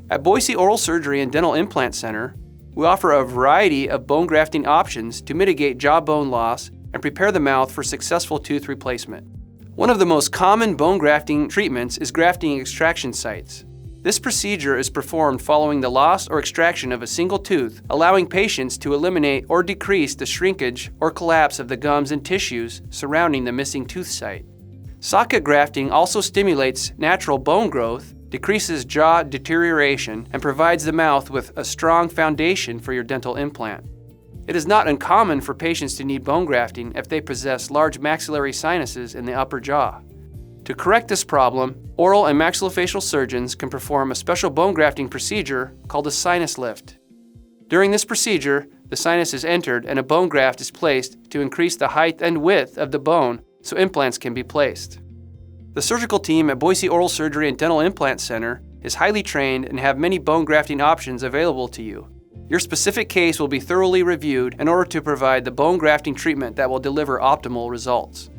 At Boise Oral Surgery and Dental Implant Center, we offer a variety of bone grafting options to mitigate jaw bone loss and prepare the mouth for successful tooth replacement. One of the most common bone grafting treatments is grafting extraction sites. This procedure is performed following the loss or extraction of a single tooth, allowing patients to eliminate or decrease the shrinkage or collapse of the gums and tissues surrounding the missing tooth site. Socket grafting also stimulates natural bone growth, decreases jaw deterioration, and provides the mouth with a strong foundation for your dental implant. It is not uncommon for patients to need bone grafting if they possess large maxillary sinuses in the upper jaw. To correct this problem, oral and maxillofacial surgeons can perform a special bone grafting procedure called a sinus lift. During this procedure, the sinus is entered and a bone graft is placed to increase the height and width of the bone so implants can be placed. The surgical team at Boise Oral Surgery and Dental Implant Center is highly trained and have many bone grafting options available to you. Your specific case will be thoroughly reviewed in order to provide the bone grafting treatment that will deliver optimal results.